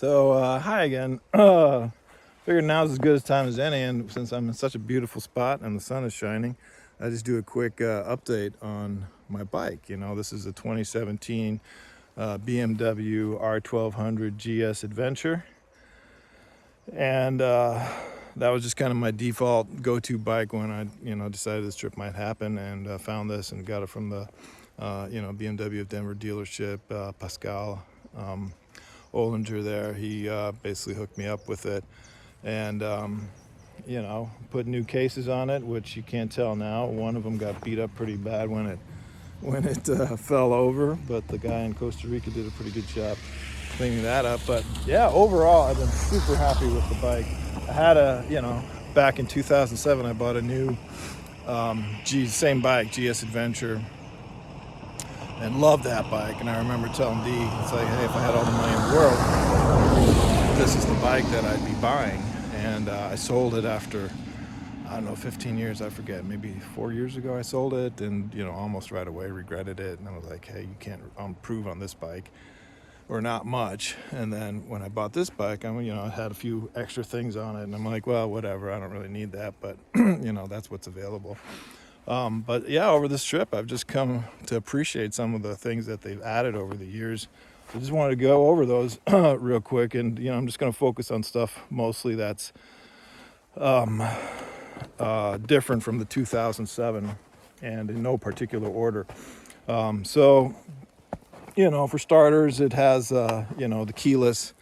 Hi again. Figured now's as good a time as any, and since I'm in such a beautiful spot and the sun is shining, I just do a quick update on my bike. This is a 2017 BMW R1200GS Adventure, and that was just kind of my default go-to bike when I, decided this trip might happen, and found this and got it from the, BMW Denver dealership. Pascal Olinger there, he basically hooked me up with it, and put new cases on it, which you can't tell now. One of them got beat up pretty bad when it fell over, but the guy in Costa Rica did a pretty good job cleaning that up. But yeah, overall I've been super happy with the bike. I had back in 2007 I bought a new same bike, GS Adventure, and loved that bike. And I remember telling Dee, it's like, hey, if I had all the money in the world, this is the bike that I'd be buying. And I sold it after, I don't know, 15 years, I forget, maybe 4 years ago I sold it, and almost right away regretted it. And I was like, hey, you can't improve on this bike, or not much. And then when I bought this bike, I had a few extra things on it, and I'm like, well, whatever, I don't really need that, but that's what's available. But yeah, over this trip, I've just come to appreciate some of the things that they've added over the years. So I just wanted to go over those real quick, and I'm just going to focus on stuff mostly that's different from the 2007, and in no particular order. For starters, it has the keyless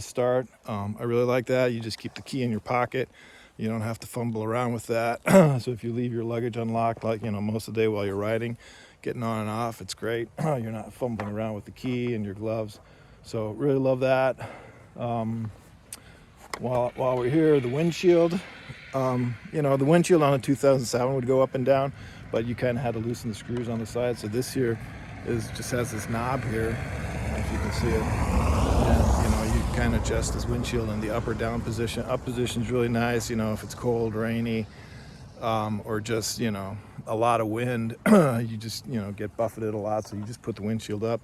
start. I really like that. You just keep the key in your pocket. You don't have to fumble around with that. So if you leave your luggage unlocked, like, most of the day while you're riding, getting on and off, it's great. You're not fumbling around with the key and your gloves. So really love that. While we're here, the windshield, the windshield on a 2007 would go up and down, but you kind of had to loosen the screws on the side. So this here just has this knob here, I don't know if you can see it. And, you kind of adjust this windshield in the up or down position. Up position is really nice, if it's cold, rainy, or just, a lot of wind. You just, get buffeted a lot, so you just put the windshield up,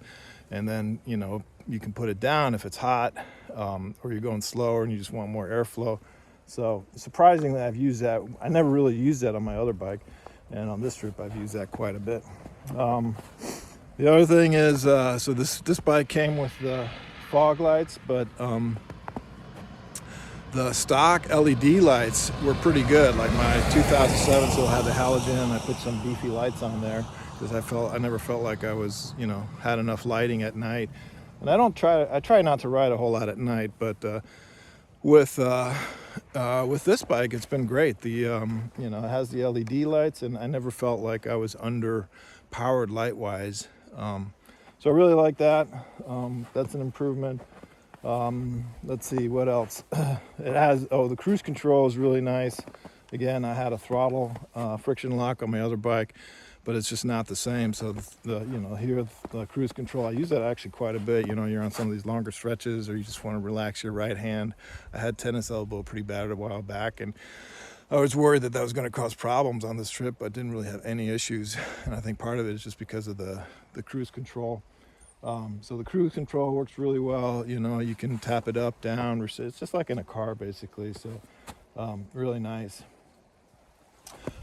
and then, you can put it down if it's hot, or you're going slower and you just want more airflow. So surprisingly, I've used that. I never really used that on my other bike, and on this trip I've used that quite a bit. The other thing is, so this bike came with the fog lights, but the stock LED lights were pretty good. Like my 2007 still had the halogen. I put some beefy lights on there because I never felt like I was, had enough lighting at night. And I try not to ride a whole lot at night, but with this bike, it's been great. The it has the LED lights, and I never felt like I was under powered light wise. So I really like that. That's an improvement. Let's see what else. It has, the cruise control is really nice. Again, I had a throttle friction lock on my other bike, but it's just not the same. So here the cruise control, I use that actually quite a bit. You're on some of these longer stretches, or you just want to relax your right hand. I had tennis elbow pretty bad a while back, and I was worried that was going to cause problems on this trip, but didn't really have any issues. And I think part of it is just because of the cruise control. So the cruise control works really well. You can tap it up, down, or it's just like in a car basically. So really nice.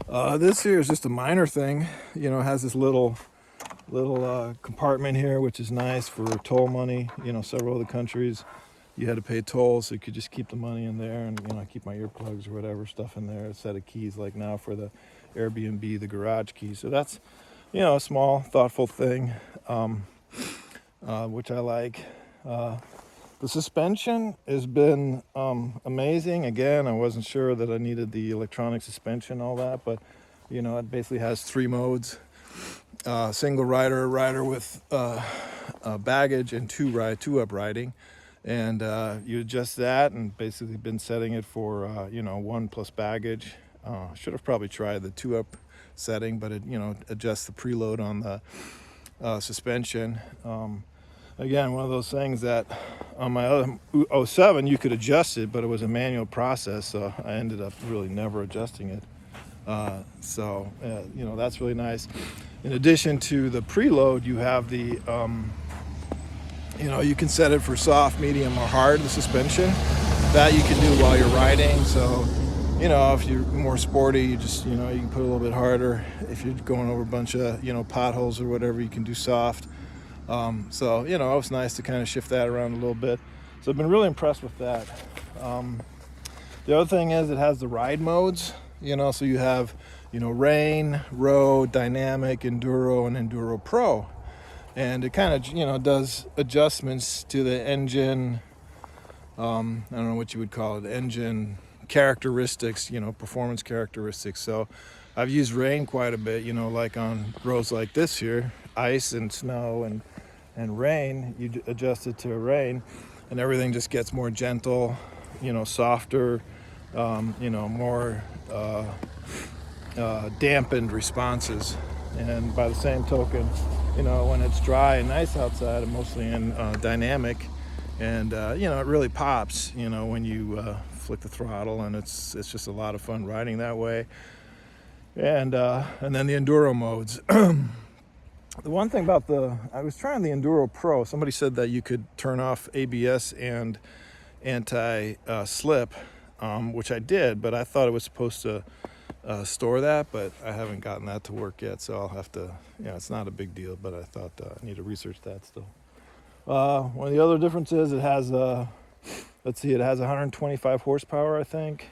This here is just a minor thing. It has this little compartment here, which is nice for toll money. Several other countries you had to pay tolls, so you could just keep the money in there, and I keep my earplugs or whatever stuff in there. A set of keys, like now for the Airbnb, the garage key. So that's a small, thoughtful thing, which I like. The suspension has been amazing. Again, I wasn't sure that I needed the electronic suspension, all that, but it basically has 3 modes: single rider with baggage, and two up riding. And you adjust that, and basically been setting it for 1 plus baggage. Should have probably tried the 2 up setting, but it adjusts the preload on the suspension. Again, one of those things that on my other 07 you could adjust it, but it was a manual process, so I ended up really never adjusting it. That's really nice. In addition to the preload, you have the You can set it for soft, medium, or hard, the suspension. That you can do while you're riding. So, if you're more sporty, you just, you can put a little bit harder. If you're going over a bunch of, potholes or whatever, you can do soft. So, it's nice to kind of shift that around a little bit. So I've been really impressed with that. The other thing is it has the ride modes, so you have, rain, road, dynamic, enduro, and enduro pro. And it kind of, does adjustments to the engine, I don't know what you would call it, engine characteristics, performance characteristics. So I've used rain quite a bit, like on roads like this here, ice and snow and rain, you adjust it to rain and everything just gets more gentle, softer, more dampened responses. And by the same token, when it's dry and nice outside, I'm mostly in dynamic, and it really pops, when you flick the throttle, and it's just a lot of fun riding that way. And then the enduro modes. The one thing about I was trying the Enduro Pro. Somebody said that you could turn off ABS and anti-slip, which I did, but I thought it was supposed to store that, but I haven't gotten that to work yet, so I'll have to, it's not a big deal, but I thought I need to research that still. One of the other differences, it has, it has 125 horsepower, I think.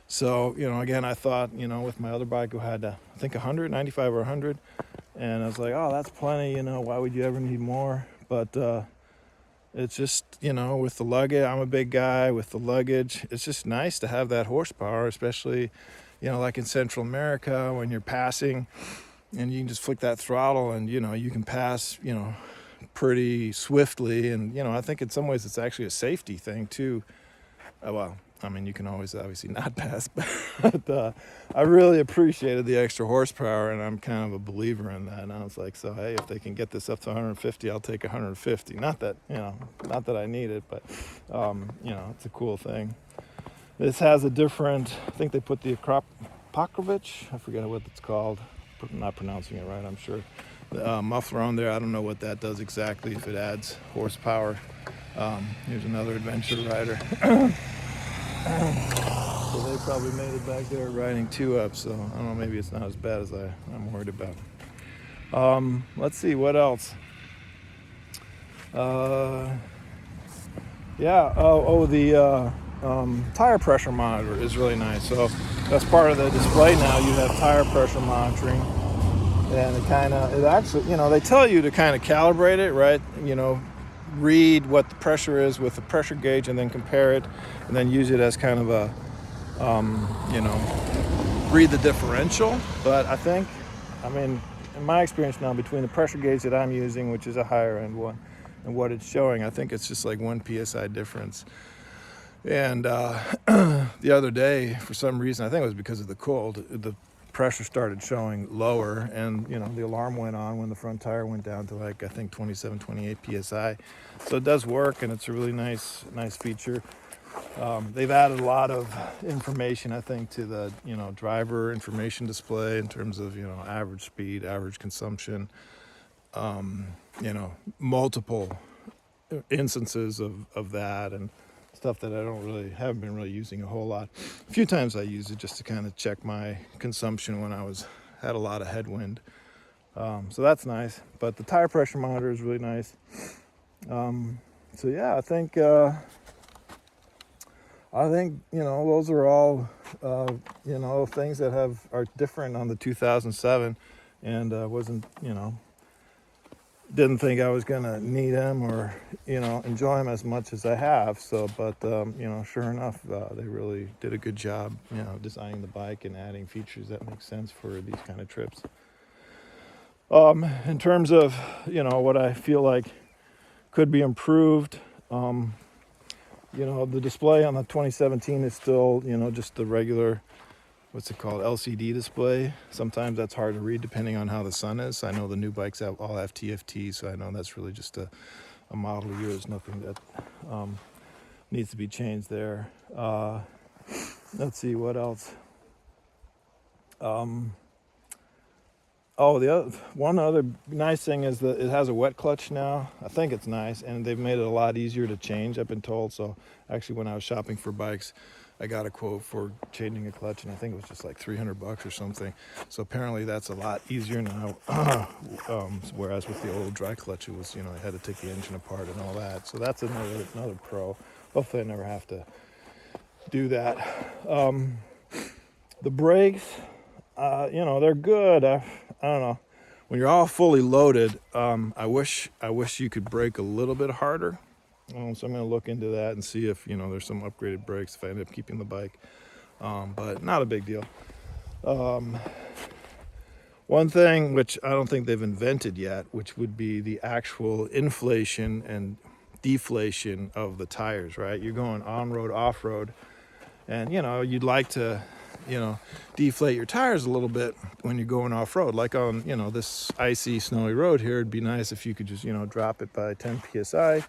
So, again, I thought, with my other bike, I had, I think 100, 95 or 100. And I was like, oh, that's plenty, why would you ever need more? But it's just, with the luggage, I'm a big guy with the luggage. It's just nice to have that horsepower, especially, like in Central America when you're passing and you can just flick that throttle and, you can pass, pretty swiftly. And, I think in some ways it's actually a safety thing too. You can always obviously not pass, but I really appreciated the extra horsepower, and I'm kind of a believer in that. And I was like, so hey, if they can get this up to 150, I'll take 150. Not that I need it, but it's a cool thing. This has a different, I think they put the Pokrovich, I forget what it's called. I'm not pronouncing it right, I'm sure. The muffler on there, I don't know what that does exactly, if it adds horsepower. Here's another adventure rider. So they probably made it back there riding 2 up, so I don't know, maybe it's not as bad as I'm worried about. Let's see, what else? The tire pressure monitor is really nice. So that's part of the display now. You have tire pressure monitoring, and it actually, they tell you to kind of calibrate it, right? Read what the pressure is with the pressure gauge and then compare it, and then use it as kind of a read the differential. But I think, in my experience now, between the pressure gauge that I'm using, which is a higher end one, and what it's showing, I think it's just like 1 psi difference. And the other day, for some reason, I think it was because of the cold, the pressure started showing lower, and the alarm went on when the front tire went down to like, I think 27, 28 psi. So it does work, and it's a really nice feature. They've added a lot of information, I think, to the driver information display in terms of average speed, average consumption, multiple instances of that, and stuff that haven't been really using a whole lot. A few times I use it just to kind of check my consumption when I had a lot of headwind. So that's nice. But the tire pressure monitor is really nice. So yeah, I think those are all things that are different on the 2007, and wasn't didn't think I was gonna need them or enjoy them as much as I have. So, but sure enough, they really did a good job, designing the bike and adding features that make sense for these kind of trips. In terms of what I feel like could be improved, the display on the 2017 is still just the regular, what's it called, LCD display. Sometimes that's hard to read depending on how the sun is. I know the new bikes all have TFT, so I know that's really just a model year. There's nothing that needs to be changed there. Let's see what else. Oh, one other nice thing is that it has a wet clutch now. I think it's nice, and they've made it a lot easier to change, I've been told. So actually, when I was shopping for bikes, I got a quote for changing a clutch, and I think it was just like $300 or something. So apparently that's a lot easier now. Whereas with the old dry clutch, it was, I had to take the engine apart and all that. So that's another pro. Hopefully I never have to do that. The brakes, they're good. I don't know. When you're all fully loaded, I wish you could brake a little bit harder. So I'm going to look into that and see if there's some upgraded brakes if I end up keeping the bike. But not a big deal. One thing which I don't think they've invented yet, which would be the actual inflation and deflation of the tires. Right? You're going on road, off road, and you'd like to deflate your tires a little bit when you're going off-road. Like on, this icy, snowy road here, it'd be nice if you could just, drop it by 10 PSI,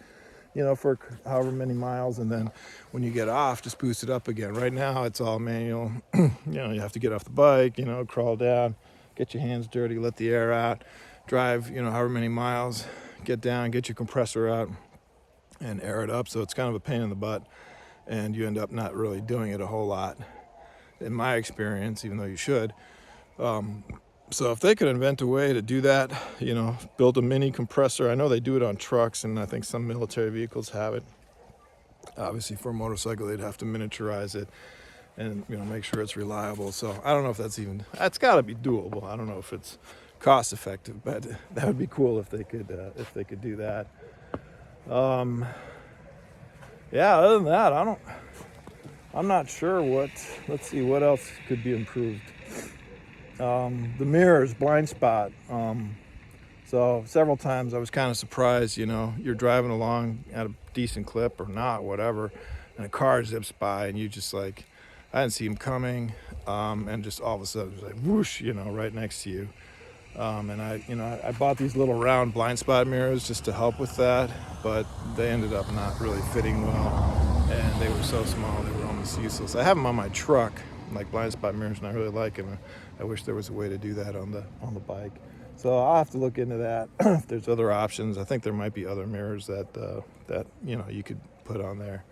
for however many miles. And then when you get off, just boost it up again. Right now, it's all manual. You have to get off the bike, crawl down, get your hands dirty, let the air out, drive, however many miles, get down, get your compressor out, and air it up. So it's kind of a pain in the butt. And you end up not really doing it a whole lot, in my experience, even though you should. So if they could invent a way to do that, build a mini compressor. I know they do it on trucks, and I think some military vehicles have it. Obviously, for a motorcycle, they'd have to miniaturize it and make sure it's reliable. So I don't know if that's got to be doable. I don't know if it's cost effective, but that would be cool if they could do that. Yeah, other than that, I'm not sure let's see what else could be improved. The mirrors, blind spot. So several times I was kind of surprised, you're driving along at a decent clip or not, whatever, and a car zips by and you just I didn't see him coming, and just all of a sudden it was like whoosh, right next to you. And I bought these little round blind spot mirrors just to help with that, but they ended up not really fitting well, and they were so small they were almost useless. I have them on my truck, like blind spot mirrors, and I really like them. I wish there was a way to do that on the bike. So I'll have to look into that. If there's other options, I think there might be other mirrors that you could put on there.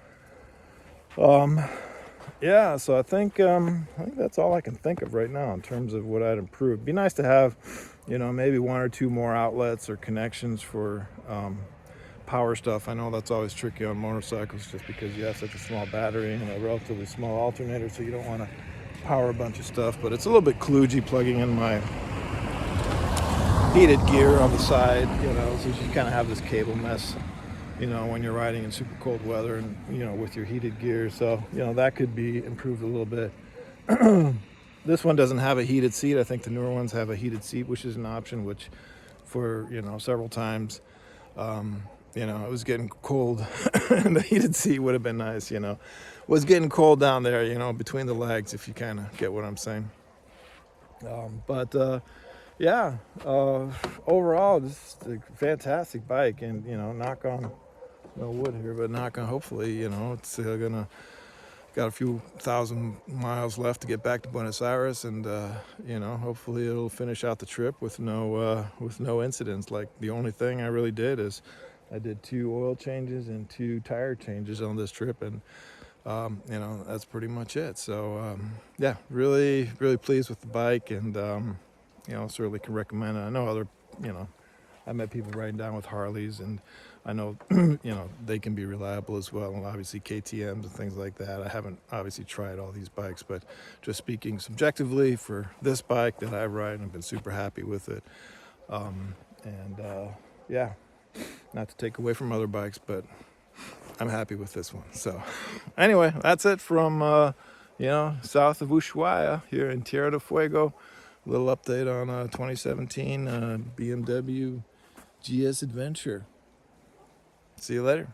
Yeah, so I think that's all I can think of right now in terms of what I'd improve. Be nice to have, maybe one or two more outlets or connections for power stuff. I know that's always tricky on motorcycles just because you have such a small battery and a relatively small alternator, so you don't want to power a bunch of stuff. But it's a little bit kludgy plugging in my heated gear on the side, so you kind of have this cable mess, when you're riding in super cold weather and, with your heated gear. So, that could be improved a little bit. This one doesn't have a heated seat. I think the newer ones have a heated seat, which is an option, which for, several times, it was getting cold and the heated seat would have been nice, was getting cold down there, between the legs, if you kind of get what I'm saying. Yeah, overall, this is a fantastic bike, and, knock on, no wood here, but knock on, hopefully, it's got a few thousand miles left to get back to Buenos Aires, and, hopefully it'll finish out the trip with no incidents. Like, the only thing I really did is I did 2 oil changes and 2 tire changes on this trip, and, that's pretty much it. So, yeah, really, really pleased with the bike, and, certainly can recommend it. I know I met people riding down with Harleys, and I know, they can be reliable as well, and obviously KTMs and things like that. I haven't obviously tried all these bikes, but just speaking subjectively for this bike that I ride, I've been super happy with it. Yeah, not to take away from other bikes, but I'm happy with this one. So anyway, that's it from, south of Ushuaia here in Tierra del Fuego. A little update on 2017 BMW GS Adventure. See you later.